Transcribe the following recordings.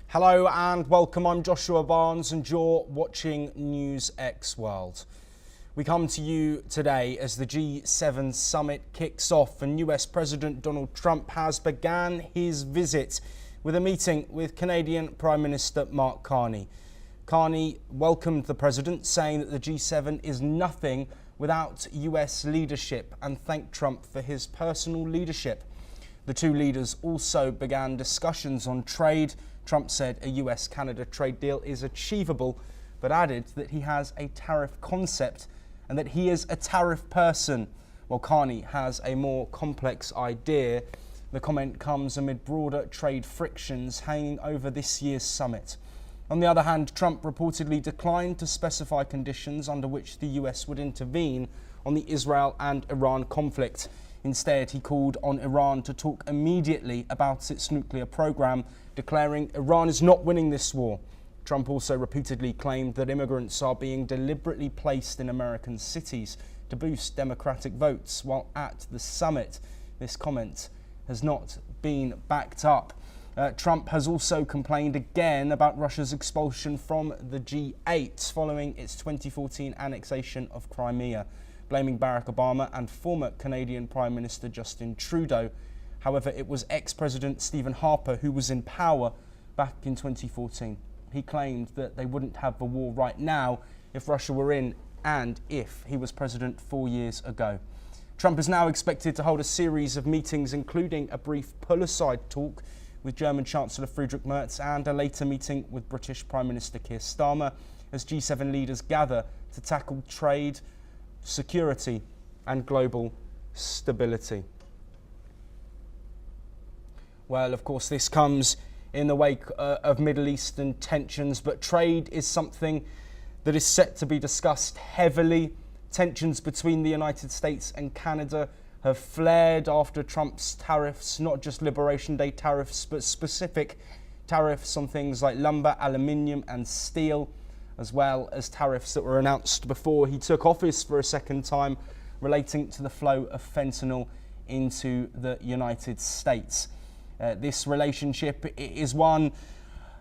Hello and welcome, I'm Joshua Barnes and you're watching NewsX World. We come to you today as the G7 summit kicks off and US President Donald Trump has began his visit with a meeting with Canadian Prime Minister Mark Carney. Carney welcomed the president, saying that the G7 is nothing without US leadership, and thanked Trump for his personal leadership. The two leaders also began discussions on trade. Trump said a US-Canada trade deal is achievable, but added that he has a tariff concept and that he is a tariff person, while Carney has a more complex idea. The comment comes amid broader trade frictions hanging over this year's summit. On the other hand, Trump reportedly declined to specify conditions under which the US would intervene on the Israel and Iran conflict. Instead, he called on Iran to talk immediately about its nuclear program, declaring Iran is not winning this war. Trump also repeatedly claimed that immigrants are being deliberately placed in American cities to boost Democratic votes while at the summit. This comment has not been backed up. Trump has also complained again about Russia's expulsion from the G8 following its 2014 annexation of Crimea, blaming Barack Obama and former Canadian Prime Minister Justin Trudeau. However, it was ex-President Stephen Harper who was in power back in 2014. He claimed that they wouldn't have the war right now if Russia were in and if he was president 4 years ago. Trump is now expected to hold a series of meetings, including a brief pull-aside talk with German Chancellor Friedrich Merz and a later meeting with British Prime Minister Keir Starmer as G7 leaders gather to tackle trade, security and global stability. Well, of course, this comes in the wake of Middle Eastern tensions, but trade is something that is set to be discussed heavily. Tensions between the United States and Canada have flared after Trump's tariffs, not just Liberation Day tariffs, but specific tariffs on things like lumber, aluminium and steel, as well as tariffs that were announced before he took office for a second time relating to the flow of fentanyl into the United States. This relationship is one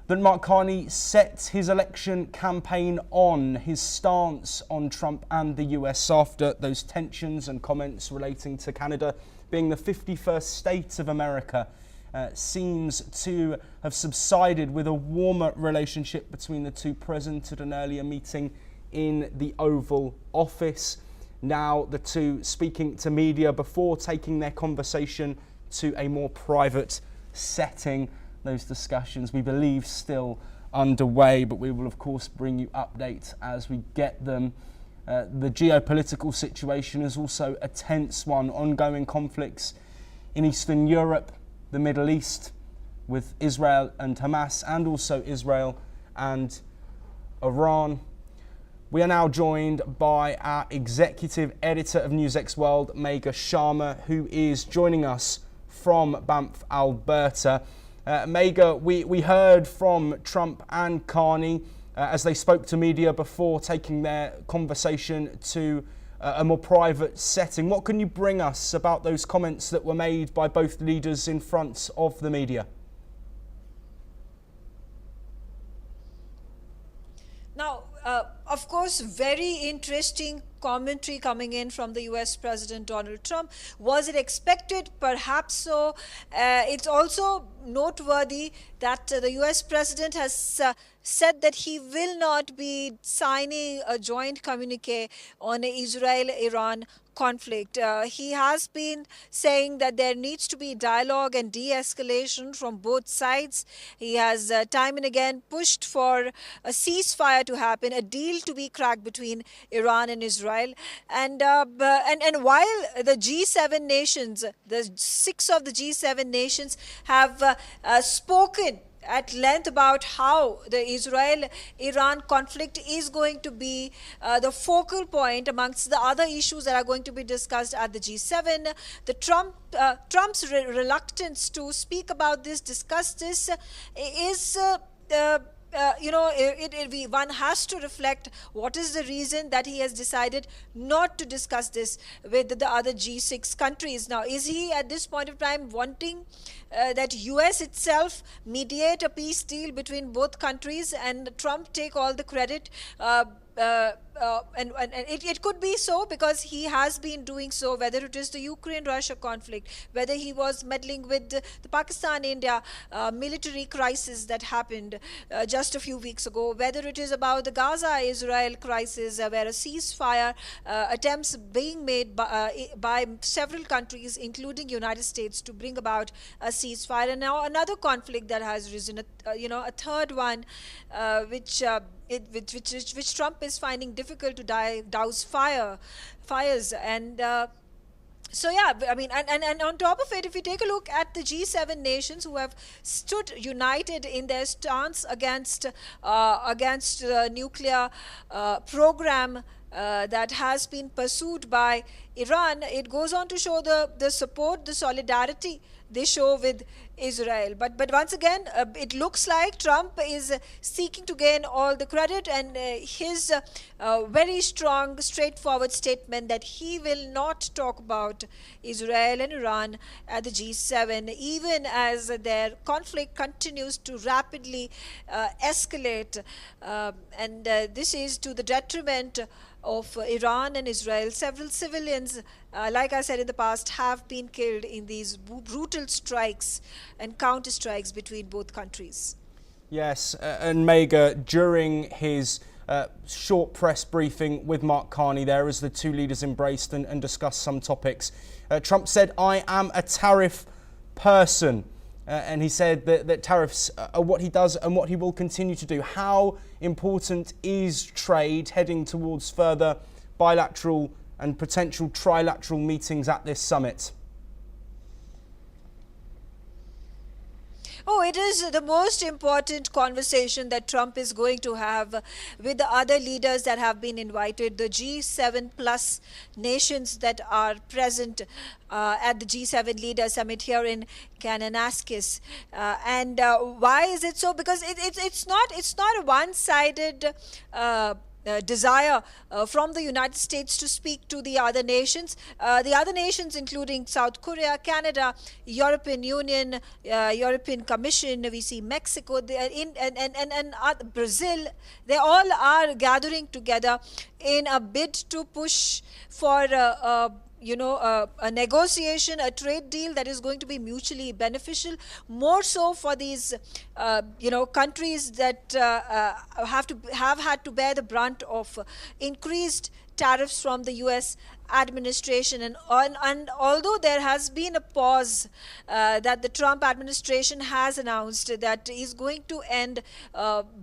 that Mark Carney set his election campaign on. His stance on Trump and the US after those tensions and comments relating to Canada being the 51st state of America seems to have subsided, with a warmer relationship between the two present at an earlier meeting in the Oval Office. Now the two speaking to media before taking their conversation to a more private setting. Those discussions, we believe, still underway, but we will of course bring you updates as we get them. The geopolitical situation is also a tense one. Ongoing conflicts in Eastern Europe, the Middle East, with Israel and Hamas, and also Israel and Iran. We are now joined by our executive editor of NewsX World, Megha Sharma, who is joining us from Banff, Alberta. Megha, we heard from Trump and Carney as they spoke to media before taking their conversation to a more private setting. What can you bring us about those comments that were made by both leaders in front of the media? Now, of course, very interesting commentary coming in from the US President Donald Trump. Was it expected? Perhaps so. It's also noteworthy that the US President has said that he will not be signing a joint communique on the Israel-Iran conflict. He has been saying that there needs to be dialogue and de-escalation from both sides. He has time and again pushed for a ceasefire to happen, a deal to be cracked between Iran and Israel. And while the G7 nations, the 6 of the G7 nations have spoken at length about how the Israel-Iran conflict is going to be the focal point amongst the other issues that are going to be discussed at the G7. Trump's reluctance to speak about this, discuss this, is one has to reflect what is the reason that he has decided not to discuss this with the other G6 countries. Now, is he at this point of time wanting that US itself mediate a peace deal between both countries and Trump take all the credit? And it could be so, because he has been doing so, whether it is the Ukraine-Russia conflict, whether he was meddling with the Pakistan-India military crisis that happened just a few weeks ago, whether it is about the Gaza-Israel crisis, where a ceasefire attempts being made by several countries, including United States, to bring about a ceasefire. And now another conflict that has risen, a third one, which Trump is finding difficult to douse fires. And so yeah, I mean, and on top of it, if we take a look at the G7 nations who have stood united in their stance against the nuclear program that has been pursued by Iran, it goes on to show the support, the solidarity they show with Israel. But once again, it looks like Trump is seeking to gain all the credit, and his very strong, straightforward statement that he will not talk about Israel and Iran at the G7, even as their conflict continues to rapidly escalate. And this is to the detriment of Iran and Israel. Several civilians, like I said in the past, have been killed in these brutal strikes and counter-strikes between both countries. Yes, and Mega, during his short press briefing with Mark Carney there, as the two leaders embraced and discussed some topics, Trump said, "I am a tariff person." And he said that tariffs are what he does and what he will continue to do. How important is trade heading towards further bilateral and potential trilateral meetings at this summit? Oh, it is the most important conversation that Trump is going to have with the other leaders that have been invited, the G7 plus nations that are present at the G7 Leader Summit here in Kananaskis. And why is it so? Because it's not a one-sided desire from the United States to speak to the other nations. The other nations, including South Korea, Canada, European Union, European Commission, we see Mexico, and Brazil, they all are gathering together in a bid to push for a negotiation, a trade deal that is going to be mutually beneficial, more so for these, countries that have had to bear the brunt of increased tariffs from the U.S. administration. And although there has been a pause that the Trump administration has announced that is going to end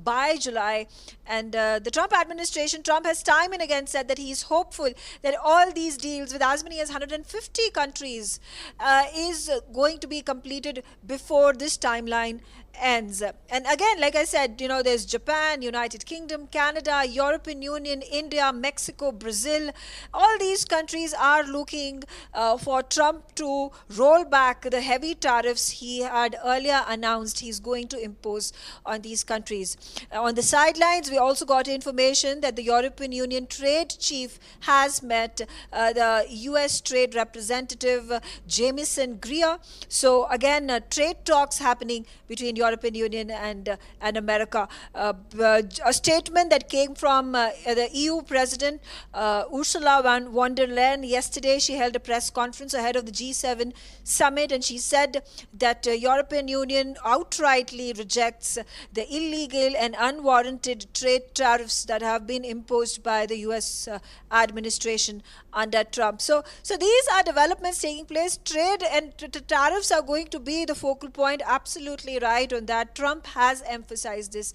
by July, and the Trump administration, Trump has time and again said that he is hopeful that all these deals with as many as 150 countries is going to be completed before this timeline ends. And again, like I said, there's Japan, United Kingdom, Canada, European Union, India, Mexico, Brazil. All these countries are looking for Trump to roll back the heavy tariffs he had earlier announced he's going to impose on these countries. On the sidelines, we also got information that the European Union trade chief has met the US trade representative Jamieson Greer. So again, trade talks happening between European Union and America. A statement that came from the EU President Ursula von der Leyen yesterday. She held a press conference ahead of the G7 summit, and she said that European Union outrightly rejects the illegal and unwarranted trade tariffs that have been imposed by the US administration under Trump. So these are developments taking place. Trade and tariffs are going to be the focal point. Absolutely right on that. Trump has emphasized this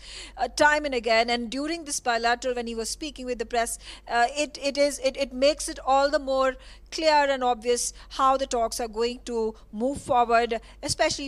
time and again, and during this bilateral, when he was speaking with the press, it makes it all the more clear and obvious how the talks are going to move forward, especially